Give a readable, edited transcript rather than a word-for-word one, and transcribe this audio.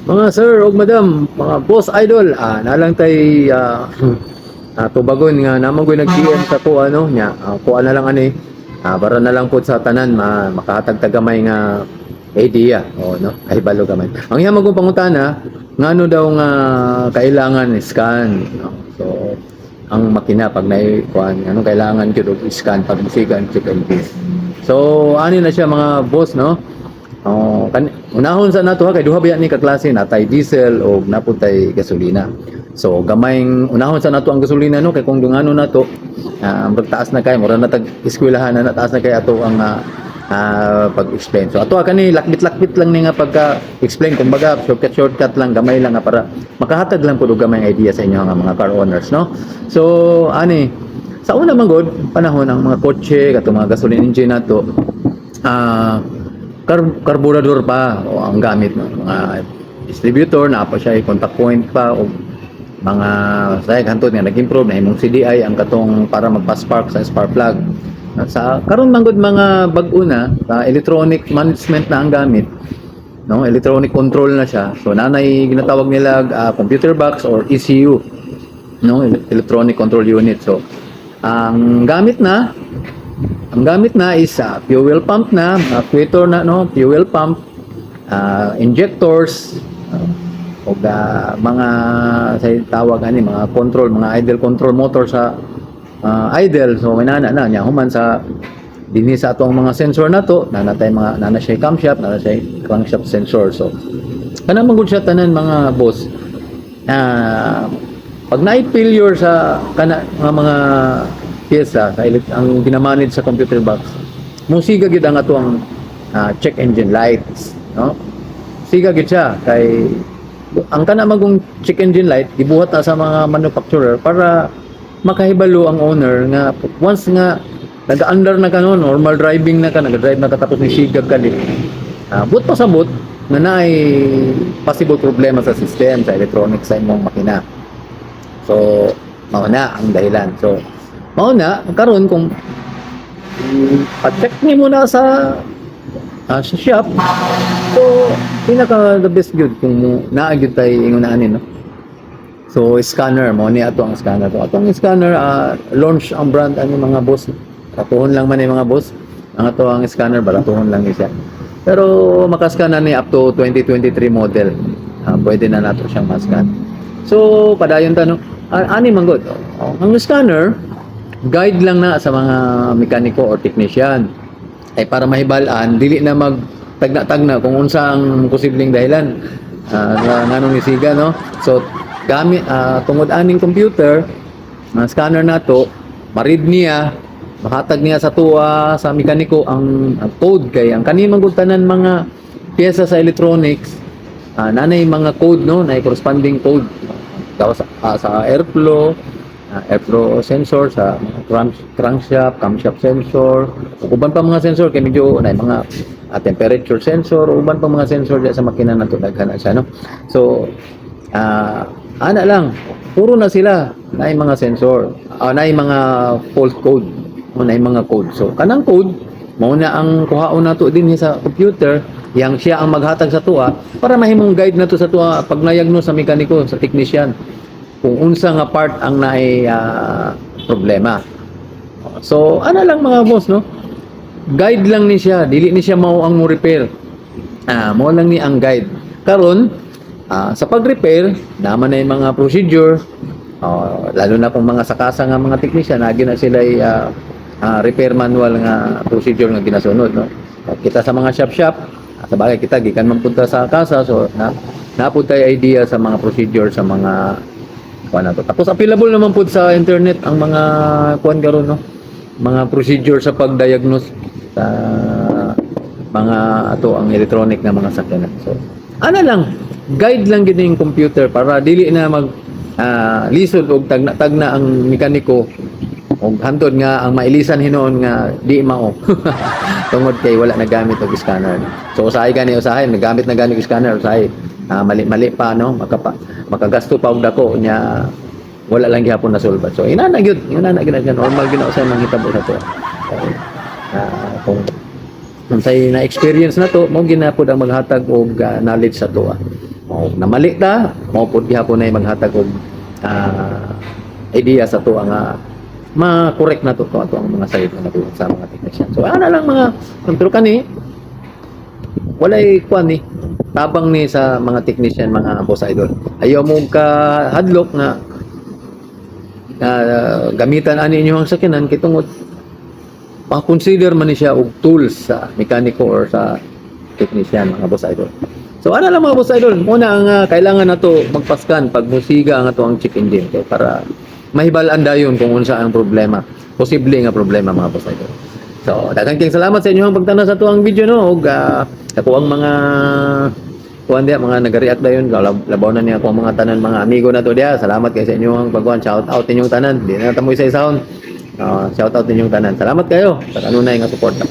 Mga sir o madam, mga boss idol, nalang tay tubagon nga namang ko'y nag-DM sa ko ano nya, kuha na lang ani, para na lang po sa tanan makahatag tagamay nga idea o no, kahibalo gamay. Ang iyang magong pangutana, ngano daw nga kailangan scan, no? So ang makina pag kuan ano kailangan gyud og scan pag sigan check engine. So ani na siya mga boss no. Oh, unahon sa nato ha kay duha ba ni ka klase natay diesel o napuntay gasolina. So gamayng unahon sa nato ang gasolina no kay kung dungano nato magtaas na kay mura na tag eskwelahan na taas na kay ato ang pag-explain. So ato kani lakbit-lakbit lang ni nga pagka-explain kumbaga shortcut lang gamay lang nga para makahatag lang pud og gamay idea sa inyo nga mga car owners no. So ani sa una man gud panahon ang mga kotse katong mga gasoline engine nato karburador pa o ang gamit no mga distributor na pa siya contact point pa o mga say hantod nga nag-improve na imong CDI ang katong para magpa-spark sa spark plug sa karon man gud mga bag-o na sa electronic management na ang gamit no electronic control na siya so nanay ginatawag nila computer box or ECU no electronic control unit so ang gamit na is fuel pump na, actuator na no, fuel pump, injectors, o mga sa tawag ani mga control, mga idle control motor sa idle. So may na nya human sa dinhi sa atong mga sensor na to, nanatay mga nana siya camshaft, nana siya crankshaft sensor. So kana man gud siya tanan mga boss. Pag na-failure sa kana mga pyesa ang ginamanage sa computer box musiga gid ang ato ang check engine lights no siga gid siya kay ang kana magong check engine light gibuhat na sa mga manufacturer para makahibalo ang owner nga once nga nag-under na ka no normal driving na ka nag-drive na ka tapos ni sigag ka din but pasabot na naay possible problema sa system sa electronics sa imong makina so mao na ang dahilan so mauna, karon kung pa-check ni muna sa shop. So, pinaka the best good kung naagid tay ingon ani no. So, scanner mo ni ato ang scanner. So, atong scanner launch ang brand ani mga boss. Katuhon lang man ni mga boss. Ang ato ang scanner baratuhon lang siya. Pero makascan na ni up to 2023 model. Pwede na nato siyang ma-scan. So, padayon ta no. Ani man gud. Ang scanner guide lang na sa mga mekaniko or technician ay para mahibalaan dili na mag tagna-tagna kung unsa ang posibleng dahilan nganong isiga no so gamit tungod aning computer scanner nato marid niya mahatag niya sa tuwa sa mekaniko ang code kay ang kani tanan mga piyesa sa electronics nanay mga code no nay corresponding code sa airflow sensor sa crankshaft, camshaft sensor, uban pa mga sensor kay medyo na mga temperature sensor, uban pa mga sensor sa makina nato daghan na siya no. So ana lang puro na sila naay mga sensor, naay mga fault code, naay mga code. So kanang code mao na ang kuhaon nato din sa computer, yang siya ang maghatag sa tuwa para mahimong guide nato sa tuwa pag nayagno sa mekaniko, sa technician kung unsa nga part ang naay problema. So, ano lang mga boss, no? Guide lang ni siya, dili ni siya mao ang mo repair. Mao lang ni ang guide. Karon, sa pag-repair, naman na yung mga procedure, lalo na kung mga sakasa nga mga technician, nagi na sila repair manual nga procedure nga ginasunod, no? Kita sa mga shop-shop, sa bagay kita, gikan man punta sa kasa, so, napuntay idea sa mga procedure, sa mga tapos available naman po sa internet ang mga kuan karon no mga procedure sa pag-diagnose sa mga ato ang electronic na mga sakyanan so ana lang guide lang gid yung computer para dili na mag lisod og tagna ang mekaniko og hantod nga ang mailisan hinuon nga di mao tungod kay wala na gamit og scanner so usahay nagamit na gani og scanner usahay mali pa no makagasto pa og dako nya wala lang gihapon na solba so inana gyud normal gyud sa mga hitabo sa to kung say na experience na to mo ginapod ang maghatag og knowledge sa to na mali ta mao pud gihapon na maghatag og idea sa to nga ma-correct na to ato ang mga sayod na natulong sa mga technician. So ana lang mga pero kani walay kwan ni tabang ni sa mga technician mga boss idol. Ayaw mo ka hadlok na gamitan ani inyo ang sakyanan kay tungod pa-consider man ni siya og tools sa mekaniko or sa technician mga boss idol. So ana lang mga boss idol, muna ang kailangan nato magpaskan pag musiga ang ato ang check engine kay para mahibal-an dayon kung unsa ang problema. Posible nga problema mga boss idol. So daghang salamat sa inyong pagtanaw sa tuang video no ug ako ang mga kuan dia mga nagariat dayon labaw na niya ako ang mga tanan mga amigo na to dia. Salamat kay sa inyong pagkuan, shout out inyong tanan. Di na ta mo isa-isaon. Shout out inyong tanan. Salamat kayo sa kanunay nga suporta.